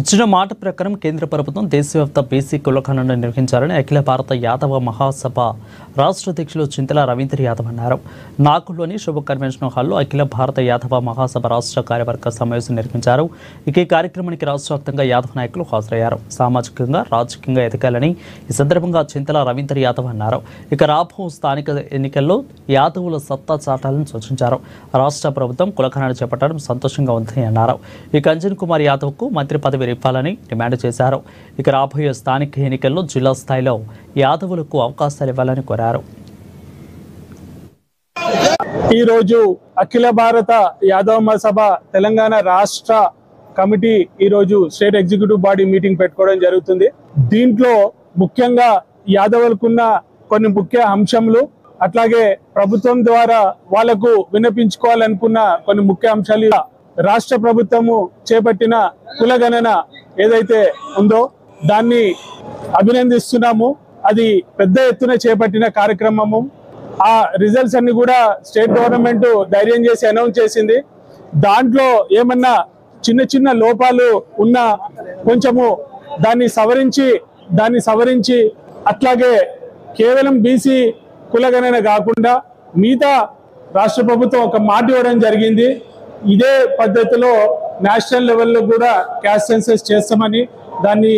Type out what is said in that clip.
ఇచ్చిన మాట ప్రకారం కేంద్ర ప్రభుత్వం దేశవ్యాప్త బీసీ కులగణన నిర్వహించాలని అఖిల భారత యాదవ మహాసభ రాష్ట్ర అధ్యక్షులు చింతల రవీందర్ యాదవ్ అన్నారు. నాగూర్లోని శుభ కన్వెన్షన్ హాల్లో అఖిల భారత యాదవ మహాసభ రాష్ట్ర కార్యవర్గ సమావేశం నిర్వహించారు. ఈ కార్యక్రమానికి రాష్ట్ర వ్యాప్తంగా యాదవ నాయకులు హాజరయ్యారు. సామాజికంగా రాజకీయంగా ఎదగాలని ఈ సందర్భంగా చింతల రవీందర్ యాదవ్ అన్నారు. రాబో స్థానిక ఎన్నికల్లో యాదవుల సత్తా చాటాలని సూచించారు. రాష్ట్ర ప్రభుత్వం కులగణన చేపట్టడం సంతోషంగా ఉందని అన్నారు. అంజన్ కుమార్ యాదవ్కు మంత్రి పదవి ఇవ్వాలని డిమాండ్ చేశారు. రాబోయే స్థానిక ఎన్నికల్లో జిల్లా స్థాయిలో యాదవులకు అవకాశాలు ఇవ్వాలని కోరారు. ఈరోజు అఖిల భారత యాదవ మహాసభ తెలంగాణ రాష్ట్ర కమిటీ ఈరోజు స్టేట్ ఎగ్జిక్యూటివ్ బాడీ మీటింగ్ పెట్టుకోవడం జరుగుతుంది. దీంట్లో ముఖ్యంగా యాదవులకున్న కొన్ని ముఖ్య అంశములు, అట్లాగే ప్రభుత్వం ద్వారా వాళ్లకు విన్నపించుకోవాలనుకున్న కొన్ని ముఖ్య అంశాలు, రాష్ట్ర ప్రభుత్వము చేపట్టిన కులగణన ఏదైతే ఉందో దాన్ని అభినందిస్తున్నాము. అది పెద్ద ఎత్తున చేపట్టిన కార్యక్రమము. ఆ రిజల్ట్స్ అన్ని కూడా స్టేట్ గవర్నమెంట్ ధైర్యం చేసి అనౌన్స్ చేసింది. దాంట్లో ఏమన్నా చిన్న చిన్న లోపాలు ఉన్నా కొంచెము దాన్ని సవరించి అట్లాగే కేవలం బీసీ కులగణన కాకుండా మిగతా రాష్ట్ర ప్రభుత్వం ఒక మాట ఇవ్వడం జరిగింది. ఇదే పద్ధతిలో నేషనల్ లెవెల్లో కూడా క్యాస్ట్ సెన్సస్ చేస్తామని, దాన్ని